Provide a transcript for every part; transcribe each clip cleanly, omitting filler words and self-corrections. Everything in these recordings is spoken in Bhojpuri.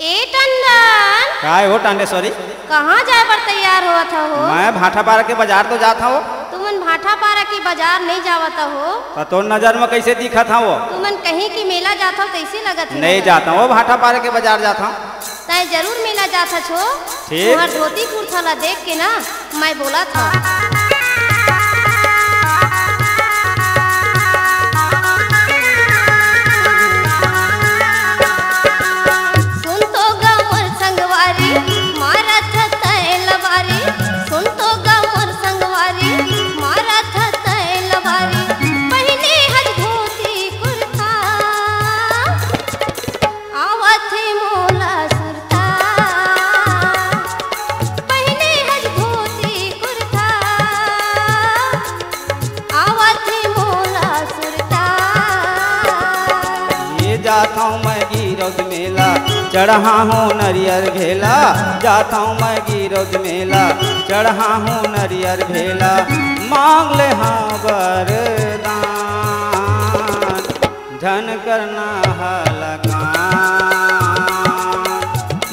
ए टंडन काय हो टांडेश्वरी? कहाँ जाए पर तैयार हुआ था हो? मैं भाटापारा के बाजार तो जाता हो। तुमन भाटापारा की बाजार नहीं जावता हो? तो नजर में कैसे दिखा था वो? तुमन कहीं की मेला जाता हो कैसे लगत है? नहीं जाता हूँ, भाटापारा के बाजार जाता हूँ। तय जरूर मेला जाता छो। ठीक। तुम्हार धोती कुर्ता ला देख के ना मैं बोला था। जाता हूँ मैं गिरौद मेला, चढ़ा हूँ नरियर भेला। जाता हूँ मैं गिरौद मेला, चढ़ा हूँ नरियर भेला। मांग ले हाँ वरदान, धन करना हलकान।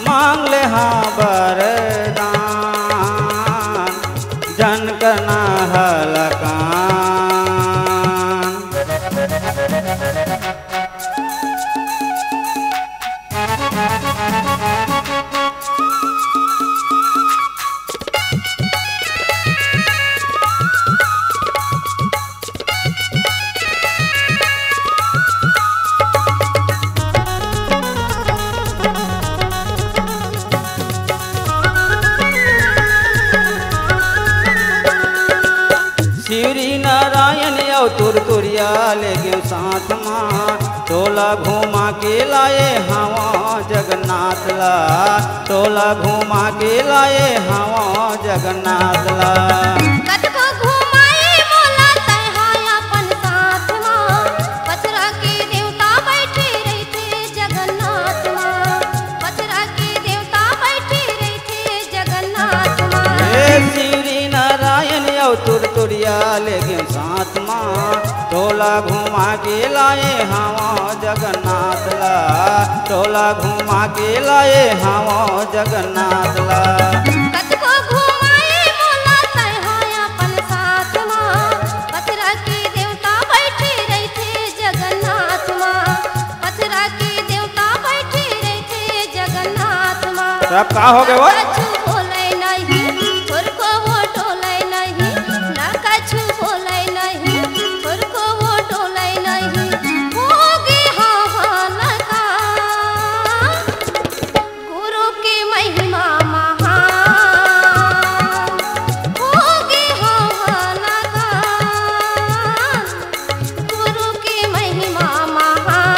मांग ले हाँ वरदान, धन करना हलकान। शिवरी नारायण यो तुरतुरिया ले गयो साथ माँ। टोला घुमा के लाए हवा जगन्नाथ ला। टोला घुमा के लाए हवा जगन्नाथ ला। कतको घुमाए मोला तैहा अपन साथ माँ। पथरा के देवता बैठे रहते जगन्नाथ माँ। पथरा के देवता बैठे रहते जगन्नाथ माँ। शिवरी नारायण यो तुरतुरिया ले गयो साथ माँ। टोला घुमा के लाए हवा जगन्नाथ ला। टोला घुमा के लाए हवा जगन्नाथ ला। कतको घुमाए मोला तैहा अपन साथ माँ। पथरा के देवता बैठे रहते जगन्नाथ माँ। पथरा के देवता बैठे रहते जगन्नाथ माँ। सब का हो गए वो? कछु बोले नहीं, थोर को वो डोले नहीं। ना कछु बोले नहीं, थोर को वो डोले नहीं। होगे हाँ हलकान, गुरु की महिमा महान। होगे हाँ हलकान, गुरु की महिमा महान।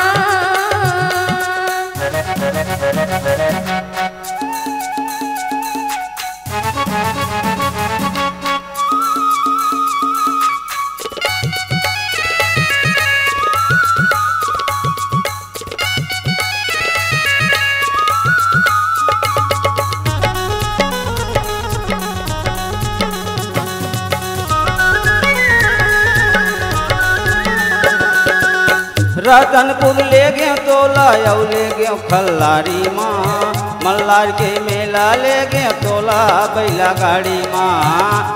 रतनपुर ले गयो तोला यौ ले गयो खल्लारी माँ। मल्लार के मेला ले गयो तोला बैला गाड़ी माँ।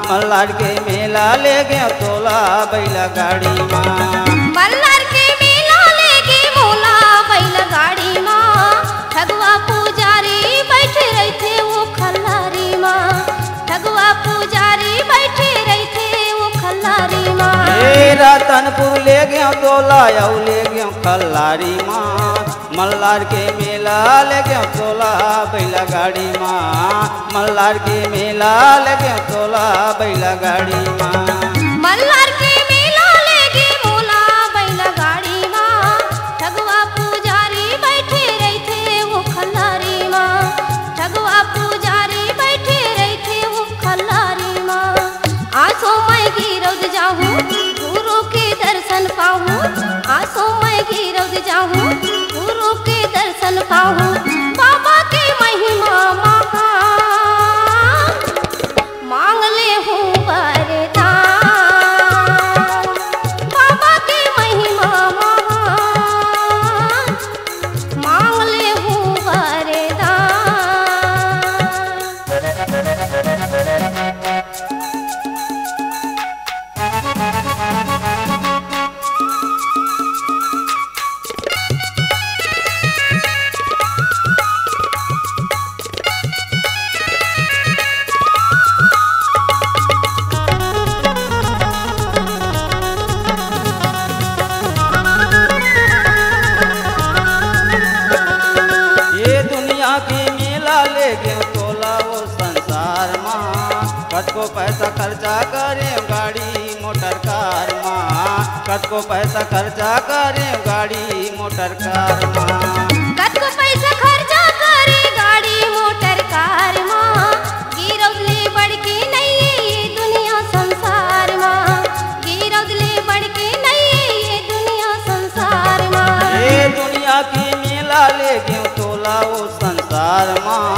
मल्लार के मेला ले गयो तोला बैला गाड़ी माँ। मल्लार के मेला ले गए मोला बैला गाड़ी माँ। ठगवा पुजारी बैठे रहते वो खल्लारी माँ। ठगवा पुजारी बैठे रहते वो खल्लारी माँ। रतनपुर ले गयो तोला यौ ले गयो खल्लारी माँ। मल्लार के मेला ले गयो तोला बैला गाड़ी माँ। मल्लार के मेला ले गयो तोला बैला गाड़ी माँ। मल्लार के मेला ले गए मोला बैला गाड़ी माँ। ठगवा पुजारी बैठे रहते वो खल्लारी माँ। ठगवा पुजारी बैठे रहते वो खल्लारी माँ। आसो मैं गिरौद जाऊँ, गुरु के दर्शन पाऊँ। आसो मैं गिरौद जाऊँ, गुरु के दर्शन पाऊँ। बाबा की महिमा महान, मांग ले हूँ वरदान। बाबा की महिमा महान, मांग ले हूँ वरदान। कत को पैसा खर्चा करे गाड़ी मोटर कार माँ कत को पैसा खर्चा करे गाड़ी मोटर कार माँ कत को पैसा खर्चा करे गाड़ी मोटर कार माँ गिरौदले बड़की नहीं ये दुनिया संसार माँ गिरौदले बड़की नहीं ये दुनिया संसार माँ ये दुनिया की मेला ले गयो तोला वो संसार माँ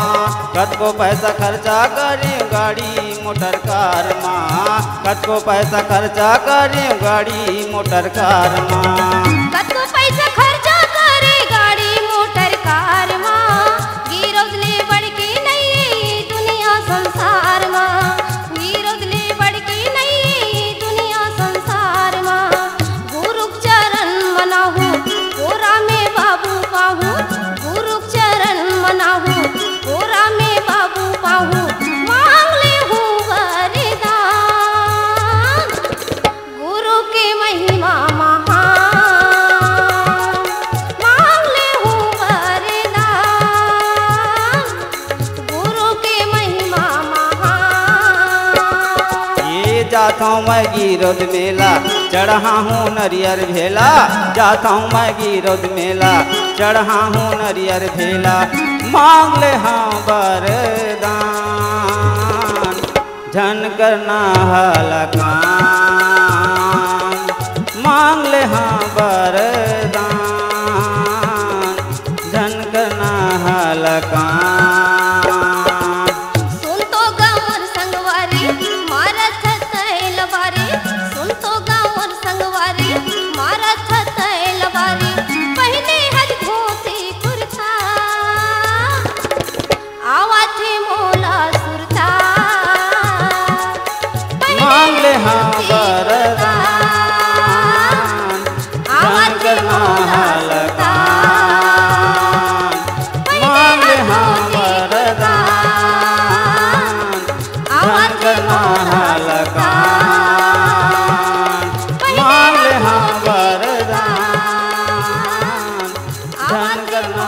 कत को पैसा खर्चा करे गाड़ी मोटर कार माँ कत को पैसा खर्चा करे गाड़ी मोटर कार माँ कत को पैसा खर्चा करे गाड़ी मोटर कार माँ गिरौदले बड़की नहीं ये दुनिया संसार माँ गिरौदले बड़की नहीं ये दुनिया संसार माँ गुरु चरण मनाहू कोरा में बाबू पाहू गुरु चरण मनाहू कोरा में बाबू पाहू मांग ले हूँ वरदान गुरु की महिमा महान मांग ले हूँ वरदान गुरु की महिमा महान ये जाता हूँ मैं गिरौद मेला चढ़ा हूँ नरियर भेला जाता हूँ मैं गिरौद मेला चढ़ा हूँ नरियर भेला मांग ले हाँ वरदान झन करना हलकान मांग ले हाँ वरदान झन करना हलकान सुन तो गाँव संगवारी मारत तैलवारी सुन तो गाँव संगवारी मारत तैलवारी पहने हज धोती कुर्ता आवा थे मोला सुरता मांग ले हाँ वरदान आवा झन थे करना मोला सुरता हलकान मांग ले हाँ वरदान झन करना हलकान मांग ले हाँ वरदान झन करना